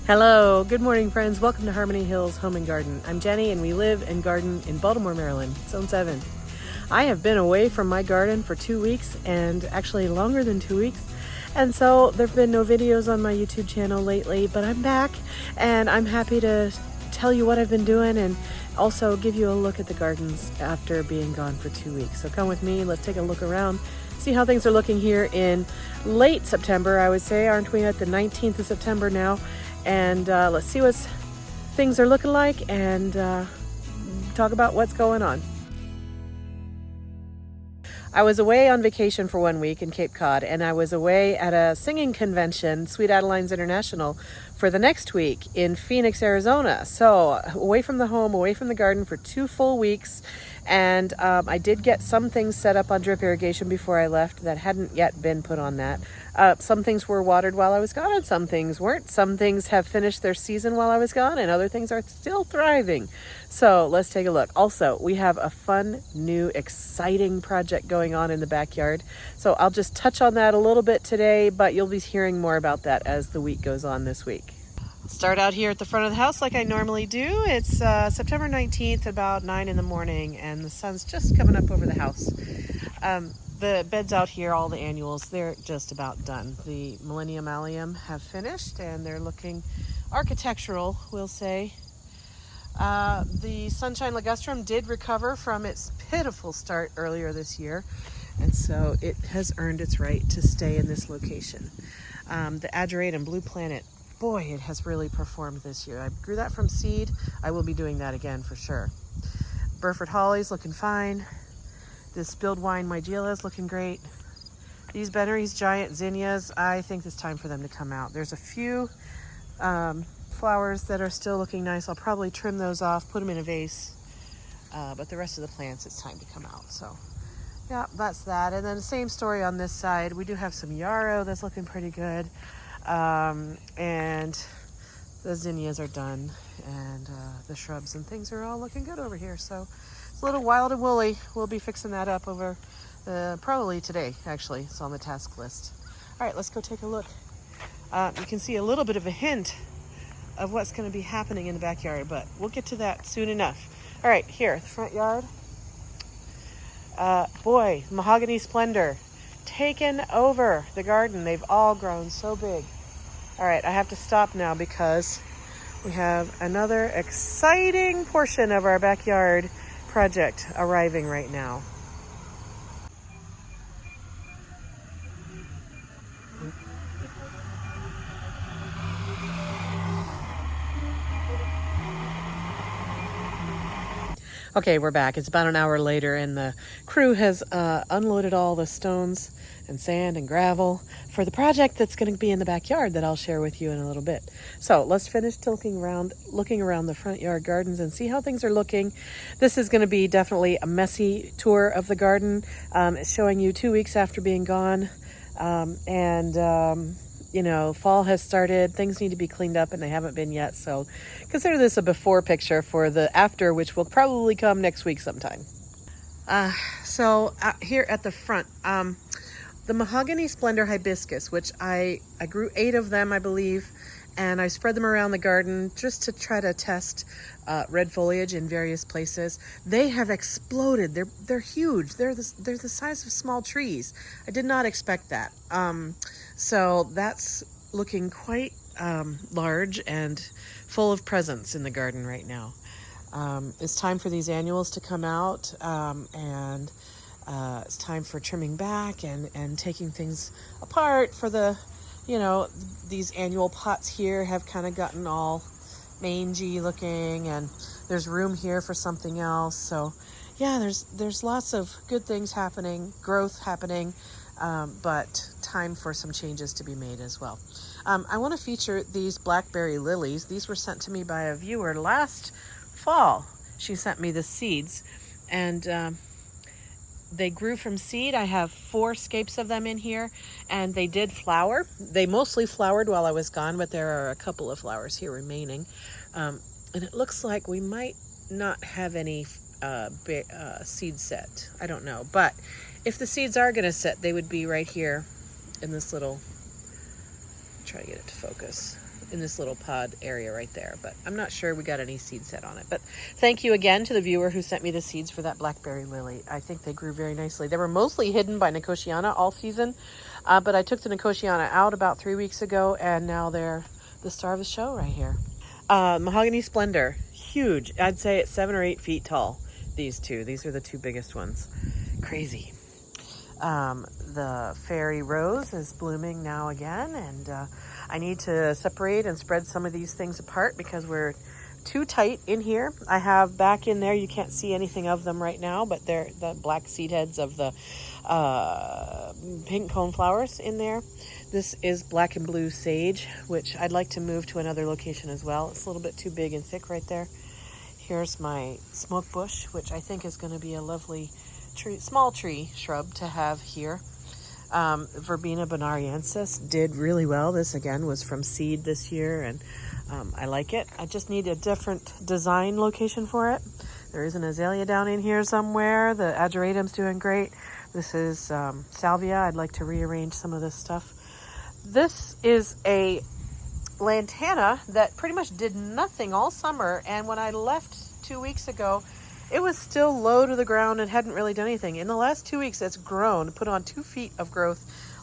Hello, good morning friends. Welcome to Harmony Hills Home and Garden. I'm Jenny and we live and garden in Baltimore, Maryland, Zone 7. I have been away from my garden for 2 weeks and actually longer than 2 weeks. And so there have been no videos on my YouTube channel lately, but I'm back and I'm happy to tell you what I've been doing and also give you a look at the gardens after being gone for 2 weeks. So come with me, let's take a look around, see how things are looking here in late September, I would say. Aren't we at the 19th of September now? And let's see what things are looking like and talk about what's going on. I was away on vacation for 1 week in Cape Cod, and I was away at a singing convention, Sweet Adelines International, for the next week in Phoenix, Arizona. So away from the home, away from the garden for 2 full weeks. And I did get some things set up on drip irrigation before I left that hadn't yet been put on that. Some things were watered while I was gone and some things weren't. Some things have finished their season while I was gone and other things are still thriving. So let's take a look. Also, we have a fun, new, exciting project going on in the backyard. So I'll just touch on that a little bit today, but you'll be hearing more about that as the week goes on this week. Start out here at the front of the house like I normally do. It's September 19th, about 9 in the morning, and the sun's just coming up over the house. The beds out here, all the annuals, they're just about done. The Millennium Allium have finished, and they're looking architectural, we'll say. The Sunshine Ligustrum did recover from its pitiful start earlier this year, and so it has earned its right to stay in this location. The Adjurate and Blue Planet, boy, it has really performed this year. I grew that from seed. I will be doing that again for sure. Burford Holly's looking fine. This Spilled Wine Mygela is looking great. These Bennery's Giant Zinnias, I think it's time for them to come out. There's a few flowers that are still looking nice. I'll probably trim those off, put them in a vase. But the rest of the plants, it's time to come out. So yeah, that's that. And then the same story on this side. We do have some yarrow that's looking pretty good. And the zinnias are done, and the shrubs and things are all looking good over here. So it's a little wild and woolly. We'll be fixing that up over probably today, actually. It's on the task list. All right, let's go take a look. You can see a little bit of a hint of what's going to be happening in the backyard, but we'll get to that soon enough. All right, here, the front yard. Boy, Mahogany Splendor taken over the garden. They've all grown so big. All right, I have to stop now because we have another exciting portion of our backyard project arriving right now. Okay, we're back. It's about an hour later and the crew has unloaded all the stones and sand and gravel for the project that's going to be in the backyard that I'll share with you in a little bit. So let's finish looking around the front yard gardens and see how things are looking. This is going to be definitely a messy tour of the garden. It's showing you 2 weeks after being gone. You know, fall has started. Things need to be cleaned up and they haven't been yet. So consider this a before picture for the after, which will probably come next week sometime. So here at the front, the Mahogany Splendor hibiscus, which I grew 8 of them, I believe, and I spread them around the garden just to try to test red foliage in various places. They have exploded. They're huge. They're the size of small trees. I did not expect that. So that's looking quite large and full of presence in the garden right now. It's time for these annuals to come out, and it's time for trimming back and taking things apart for the, you know, these annual pots here have kind of gotten all mangy looking, and there's room here for something else. So yeah, there's lots of good things happening, growth happening, but time for some changes to be made as well. I want to feature these blackberry lilies. These were sent to me by a viewer last fall. She sent me the seeds, and they grew from seed. I have 4 scapes of them in here, and they did flower. They mostly flowered while I was gone, but there are a couple of flowers here remaining. And it looks like we might not have any seed set. I don't know, but if the seeds are going to set, they would be right here in this little, try to get it to focus. in this little pod area right there, but I'm not sure we got any seed set on it. But thank you again to the viewer who sent me the seeds for that blackberry lily. I think they grew very nicely. They were mostly hidden by Nicotiana all season, but I took the Nicotiana out about 3 weeks ago, and now they're the star of the show right here. Mahogany Splendor, huge. I'd say it's 7 or 8 feet tall. These are the two biggest ones. Crazy. The fairy rose is blooming now again, and I need to separate and spread some of these things apart because we're too tight in here. I have back in there, you can't see anything of them right now, but they're the black seed heads of the pink cone flowers in there. This is black and blue sage, which I'd like to move to another location as well. It's a little bit too big and thick right there. Here's my smoke bush, which I think is going to be a lovely tree, small tree shrub to have here. Verbena bonariensis did really well. This again was from seed this year, and I like it. I just need a different design location for it. There is an azalea down in here somewhere. The ageratum's doing great. This is salvia. I'd like to rearrange some of this stuff. This is a lantana that pretty much did nothing all summer, and when I left 2 weeks ago, it was still low to the ground and hadn't really done anything. In the last 2 weeks, it's grown, put on 2 feet of growth,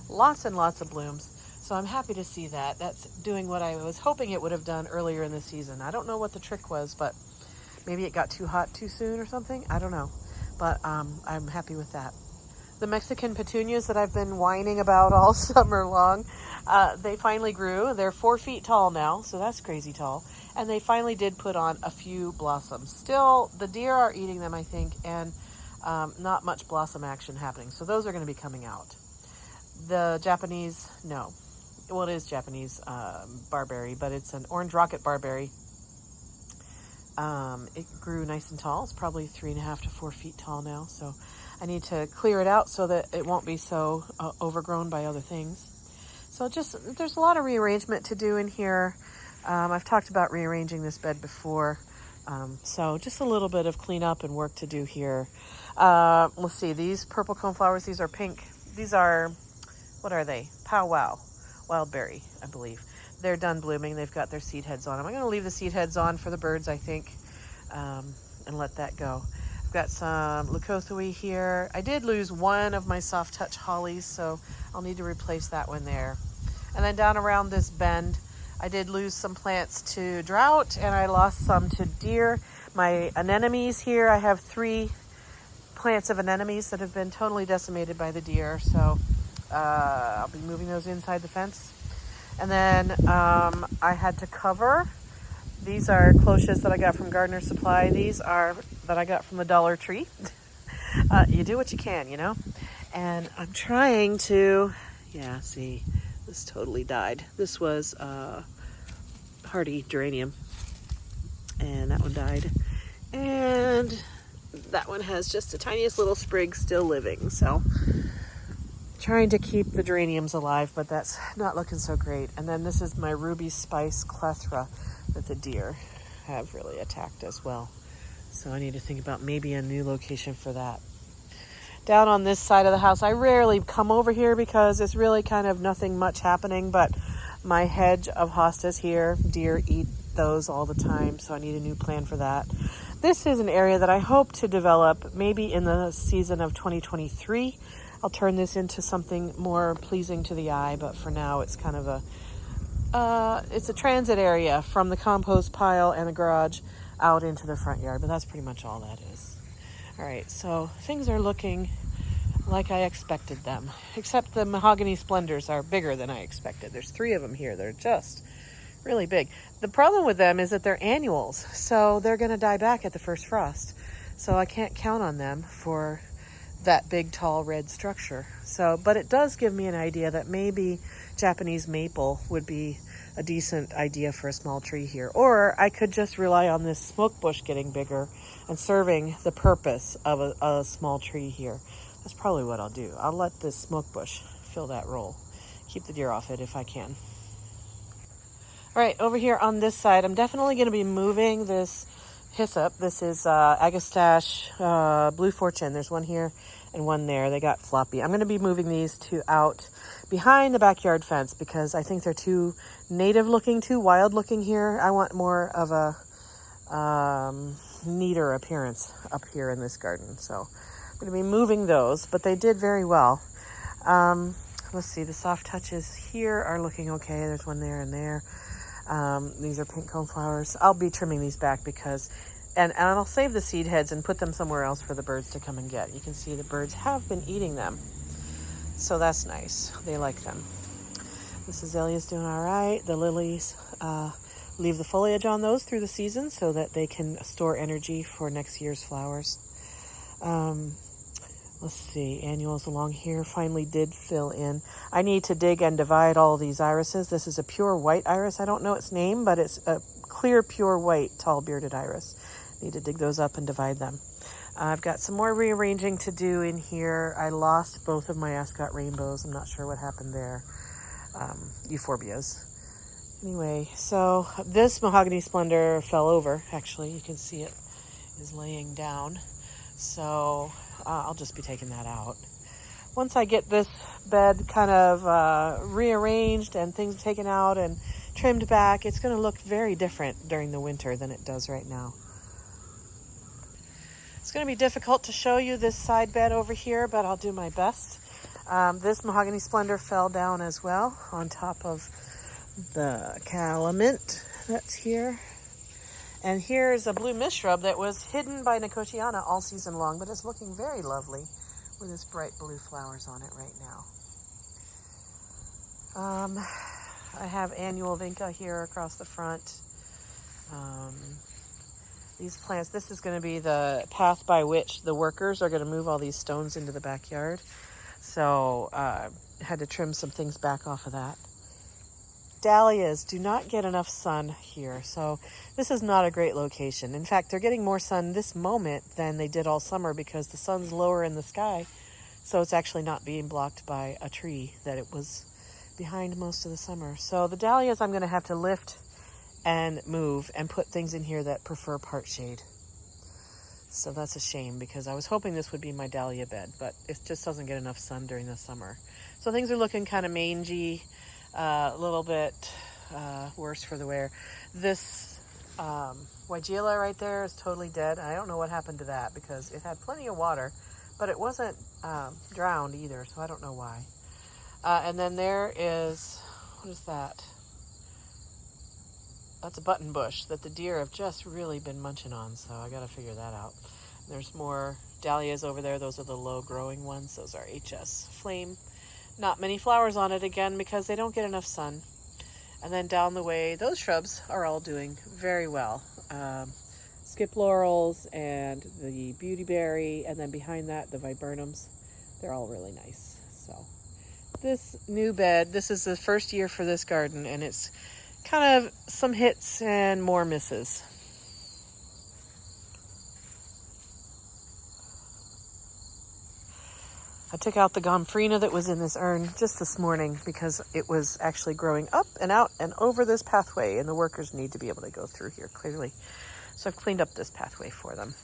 lots and lots of blooms. So I'm happy to see that. That's doing what I was hoping it would have done earlier in the season. I don't know what the trick was, but maybe it got too hot too soon or something. I don't know, but I'm happy with that. The Mexican petunias that I've been whining about all summer long, they finally grew. They're 4 feet tall now, so that's crazy tall. And they finally did put on a few blossoms. Still, the deer are eating them, I think, and not much blossom action happening. So those are going to be coming out. The Japanese, no. Well, it is Japanese barberry, but it's an orange rocket barberry. It grew nice and tall. It's probably 3.5 to 4 feet tall now. So I need to clear it out so that it won't be so overgrown by other things. So there's a lot of rearrangement to do in here. I've talked about rearranging this bed before. So just a little bit of cleanup and work to do here. Let's see, these purple coneflowers, these are pink. These are, what are they? Powwow, wildberry, I believe. They're done blooming. They've got their seed heads on them. I'm going to leave the seed heads on for the birds, I think, and let that go. I've got some leucothoe here. I did lose one of my soft touch hollies, so I'll need to replace that one there. And then down around this bend, I did lose some plants to drought, and I lost some to deer. My anemones here, I have 3 plants of anemones that have been totally decimated by the deer, so I'll be moving those inside the fence. And then I had to cover. These are cloches that I got from Gardener Supply. These are that I got from the Dollar Tree. You do what you can, you know? And I'm trying to, yeah, see, this totally died. This was hardy geranium, and that one died. And that one has just the tiniest little sprig still living, so trying to keep the geraniums alive, but that's not looking so great. And then this is my ruby spice clethra that the deer have really attacked as well. So I need to think about maybe a new location for that. Down on this side of the house, I rarely come over here because it's really kind of nothing much happening, but my hedge of hostas here, deer eat those all the time, so I need a new plan for that. This is an area that I hope to develop maybe in the season of 2023. I'll turn this into something more pleasing to the eye, but for now it's kind of it's a transit area from the compost pile and the garage out into the front yard, but that's pretty much all that is. All right, so things are looking like I expected them, except the mahogany splendors are bigger than I expected. There's 3 of them here. They're just really big. The problem with them is that they're annuals, so they're going to die back at the first frost. So I can't count on them for that big, tall, red structure. So, but it does give me an idea that maybe Japanese maple would be a decent idea for a small tree here. Or I could just rely on this smoke bush getting bigger and serving the purpose of a small tree here. That's probably what I'll do. I'll let this smoke bush fill that role. Keep the deer off it if I can. All right, over here on this side, I'm definitely going to be moving this hyssop. This is Agastache Blue Fortune. There's one here and one there. They got floppy. I'm going to be moving these 2 out behind the backyard fence because I think they're too native looking, too wild looking here. I want more of a neater appearance up here in this garden. So I'm going to be moving those, but they did very well. Let's see, the soft touches here are looking okay. There's one there and there. These are pink cone flowers. I'll be trimming these back because, and I'll save the seed heads and put them somewhere else for the birds to come and get. You can see the birds have been eating them. So that's nice. They like them. This azalea's doing all right. The lilies, leave the foliage on those through the season so that they can store energy for next year's flowers. Let's see, annuals along here finally did fill in. I need to dig and divide all of these irises. This is a pure white iris. I don't know its name, but it's a clear, pure white, tall bearded iris. Need to dig those up and divide them. I've got some more rearranging to do in here. I lost both of my ascot rainbows. I'm not sure what happened there. Euphorbias. Anyway, so this mahogany splendor fell over. Actually, you can see it is laying down. So I'll just be taking that out. Once I get this bed kind of rearranged and things taken out and trimmed back, it's going to look very different during the winter than it does right now. It's going to be difficult to show you this side bed over here, but I'll do my best. This mahogany splendor fell down as well on top of the calamint that's here. And here's a blue mist shrub that was hidden by Nicotiana all season long, but it's looking very lovely with its bright blue flowers on it right now. I have annual vinca here across the front. These plants, this is going to be the path by which the workers are going to move all these stones into the backyard. So I had to trim some things back off of that. Dahlias do not get enough sun here, so this is not a great location. In fact, they're getting more sun this moment than they did all summer because the sun's lower in the sky, so it's actually not being blocked by a tree that it was behind most of the summer. So the dahlias I'm going to have to lift and move and put things in here that prefer part shade. So that's a shame because I was hoping this would be my dahlia bed, but it just doesn't get enough sun during the summer. So things are looking kind of mangy. A little bit worse for the wear. This Weigela right there is totally dead. I don't know what happened to that because it had plenty of water, but it wasn't drowned either, so I don't know why. And then there is, what is that? That's a button bush that the deer have just really been munching on, so I got to figure that out. There's more dahlias over there. Those are the low growing ones. Those are HS Flame. Not many flowers on it again because they don't get enough sun. And then down the way, those shrubs are all doing very well. Skip laurels and the beautyberry, and then behind that, the viburnums. They're all really nice. So this new bed, this is the first year for this garden, and it's kind of some hits and more misses. I took out the gomphrena that was in this urn just this morning because it was actually growing up and out and over this pathway, and the workers need to be able to go through here clearly. So I've cleaned up this pathway for them.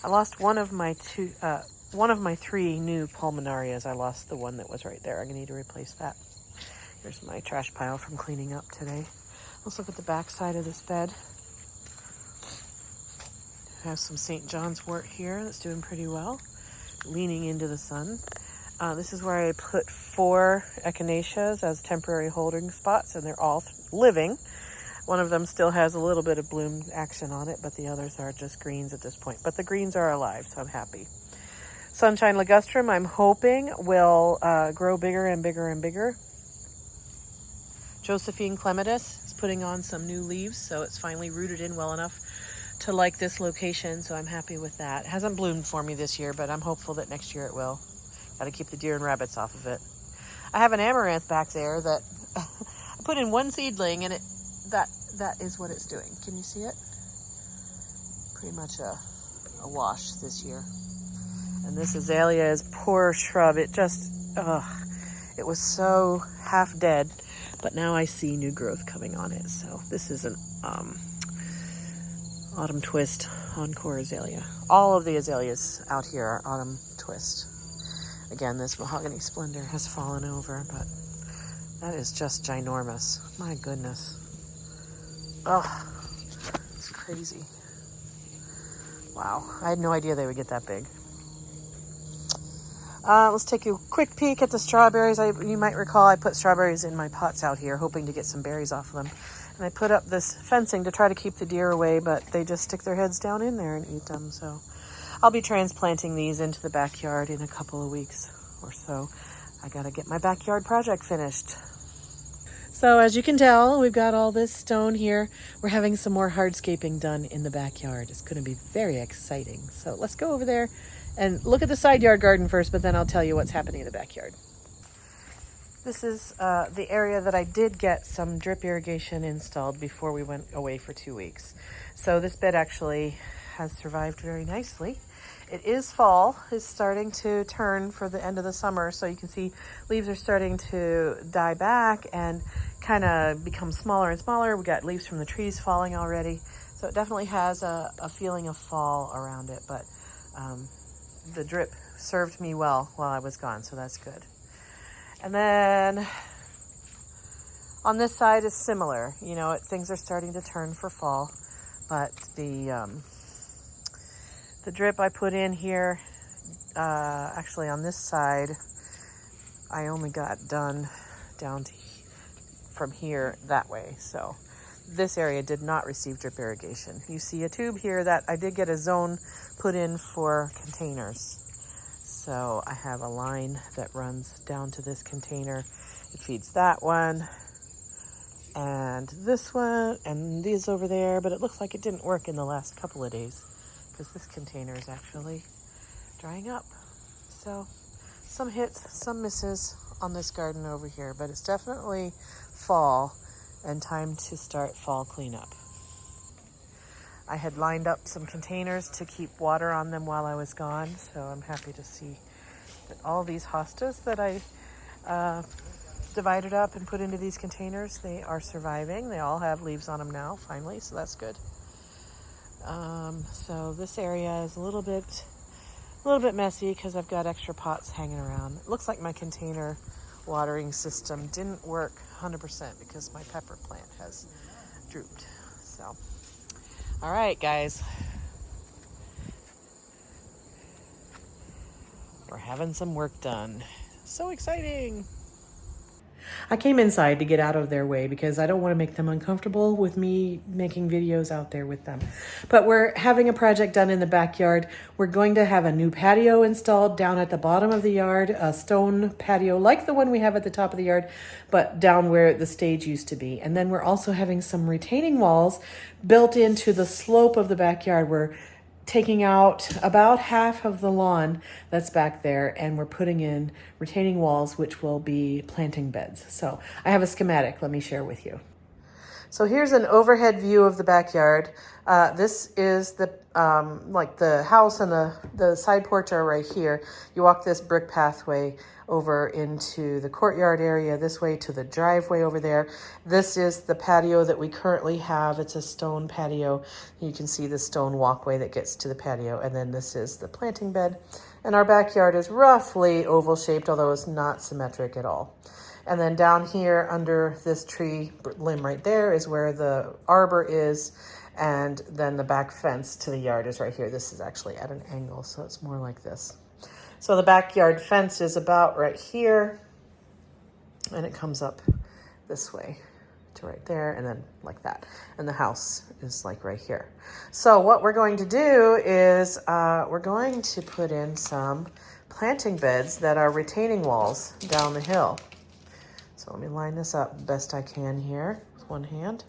I lost one of my three new pulmonarias. I lost the one that was right there. I'm gonna need to replace that. Here's my trash pile from cleaning up today. Let's look at the back side of this bed. I have some St. John's wort here that's doing pretty well, leaning into the sun. This is where I put 4 echinaceas as temporary holding spots, and they're all living. One of them still has a little bit of bloom action on it, but the others are just greens at this point. But the greens are alive, so I'm happy. Sunshine ligustrum, I'm hoping, will grow bigger and bigger and bigger. Josephine clematis is putting on some new leaves, so it's finally rooted in well enough to like this location, so I'm happy with that. It hasn't bloomed for me this year, but I'm hopeful that next year it will. Got to keep the deer and rabbits off of it. I have an amaranth back there that I put in one seedling, and that is what it's doing. Can you see it? Pretty much a wash this year. And this azalea is poor shrub. It just, it was so half dead, but now I see new growth coming on it. So this is an autumn twist encore azalea. All of the azaleas out here are autumn twist. I Again, this mahogany splendor has fallen over, but that is just ginormous. My goodness. Oh, it's crazy. Wow, I had no idea they would get that big. Let's take a quick peek at the strawberries. You might recall I put strawberries in my pots out here, hoping to get some berries off of them. And I put up this fencing to try to keep the deer away, but they just stick their heads down in there and eat them. So I'll be transplanting these into the backyard in a couple of weeks or so. I gotta get my backyard project finished. So as you can tell, we've got all this stone here. We're having some more hardscaping done in the backyard. It's gonna be very exciting. So let's go over there and look at the side yard garden first, but then I'll tell you what's happening in the backyard. This is the area that I did get some drip irrigation installed before we went away for 2 weeks. So this bed actually has survived very nicely. It is fall. It's starting to turn for the end of the summer. So you can see leaves are starting to die back and kind of become smaller and smaller. We got leaves from the trees falling already. So it definitely has a feeling of fall around it, but the drip served me well while I was gone, so that's good. And then on this side is similar. You know, things are starting to turn for fall, but the drip I put in here, actually on this side, I only got done down to from here that way. So this area did not receive drip irrigation. You see a tube here that I did get a zone put in for containers. So I have a line that runs down to this container. It feeds that one and this one and these over there, but it looks like it didn't work in the last couple of days because this container is actually drying up. So some hits, some misses on this garden over here, but it's definitely fall and time to start fall cleanup. I had lined up some containers to keep water on them while I was gone, so I'm happy to see that all these hostas that I divided up and put into these containers, they are surviving. They all have leaves on them now, finally, so that's good. So this area is a little bit messy because I've got extra pots hanging around. It looks like my container watering system didn't work 100% because my pepper plant has drooped. So, all right, guys. We're having some work done. So exciting. I came inside to get out of their way because I don't want to make them uncomfortable with me making videos out there with them. But we're having a project done in the backyard. We're going to have a new patio installed down at the bottom of the yard, a stone patio like the one we have at the top of the yard, but down where the stage used to be. And then we're also having some retaining walls built into the slope of the backyard. We're taking out about half of the lawn that's back there, and we're putting in retaining walls, which will be planting beds. So I have a schematic. Let me share with you. So here's an overhead view of the backyard. This is the like the house and the side porch are right here. You walk this brick pathway over into the courtyard area this way to the driveway over there. This is the patio that we currently have. It's a stone patio. You can see the stone walkway that gets to the patio. And then this is the planting bed. And our backyard is roughly oval shaped, although it's not symmetric at all. And then down here under this tree limb right there is where the arbor is. And then the back fence to the yard is right here. This is actually at an angle, so it's more like this. So the backyard fence is about right here, and it comes up this way to right there, and then like that. And the house is like right here. So what we're going to do is we're going to put in some planting beds that are retaining walls down the hill. So let me line this up best I can here with one hand.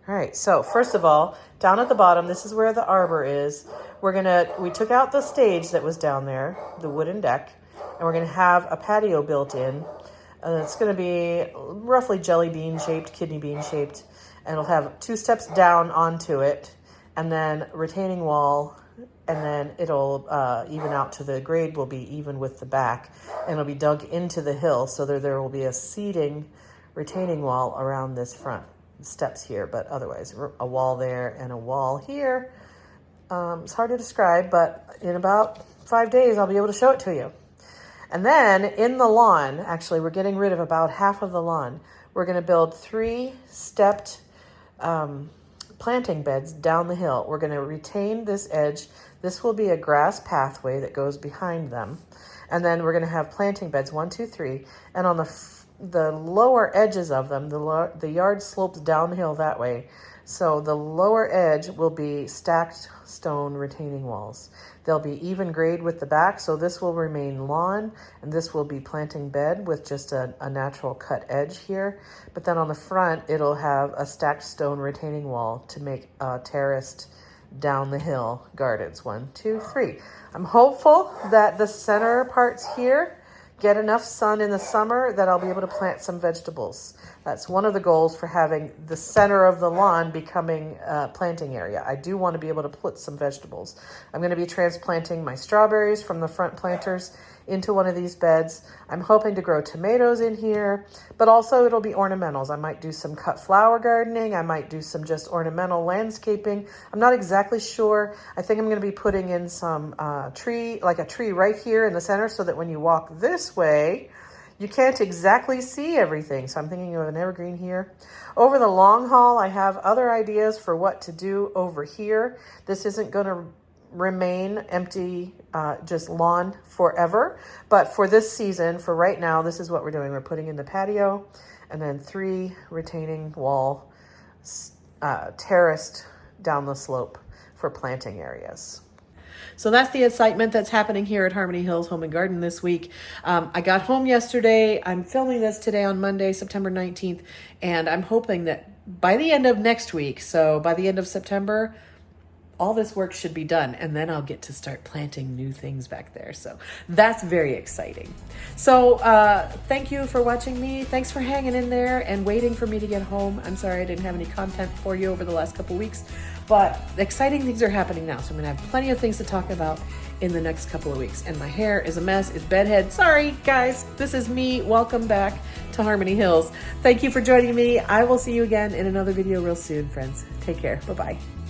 All right, so first of all, down at the bottom, this is where the arbor is. We took out the stage that was down there, the wooden deck, and we're gonna have a patio built in. It's gonna be roughly jelly bean shaped, kidney bean shaped, and it'll have 2 steps down onto it, and then retaining wall, and then it'll even out to the grade will be even with the back, and it'll be dug into the hill, so there will be a seating retaining wall around this front. Steps here, but otherwise a wall there and a wall here. It's hard to describe, but in about 5 days I'll be able to show it to you. And then in the lawn, actually we're getting rid of about half of the lawn. We're going to build 3 stepped planting beds down the hill. We're going to retain this edge. This will be a grass pathway that goes behind them. And then we're going to have planting beds, 1, 2, 3. And on the lower edges of them, the yard slopes downhill that way. So the lower edge will be stacked stone retaining walls. They'll be even grade with the back, so this will remain lawn, and this will be planting bed with just a natural cut edge here. But then on the front, it'll have a stacked stone retaining wall to make terraced down the hill gardens. 1, 2, 3. I'm hopeful that the center parts here get enough sun in the summer that I'll be able to plant some vegetables. That's one of the goals for having the center of the lawn becoming a planting area. I do want to be able to put some vegetables. I'm going to be transplanting my strawberries from the front planters into one of these beds. I'm hoping to grow tomatoes in here, but also it'll be ornamentals. I might do some cut flower gardening. I might do some just ornamental landscaping. I'm not exactly sure. I think I'm going to be putting in some tree, like a tree right here in the center, so that when you walk this way, you can't exactly see everything. So I'm thinking of an evergreen here. Over the long haul, I have other ideas for what to do over here. This isn't going to remain empty, just lawn forever. But for this season, for right now, this is what we're doing. We're putting in the patio and then 3 retaining wall terraced down the slope for planting areas. So that's the excitement that's happening here at Harmony Hills Home and Garden this week. I got home yesterday. I'm filming this today on Monday, September 19th, and I'm hoping that by the end of next week, so by the end of September, all this work should be done, and then I'll get to start planting new things back there. So that's very exciting. So thank you for watching me. Thanks for hanging in there and waiting for me to get home. I'm sorry I didn't have any content for you over the last couple weeks, but exciting things are happening now. So I'm gonna have plenty of things to talk about in the next couple of weeks. And my hair is a mess, it's bedhead. Sorry guys, this is me. Welcome back to Harmony Hills. Thank you for joining me. I will see you again in another video real soon, friends. Take care, bye-bye.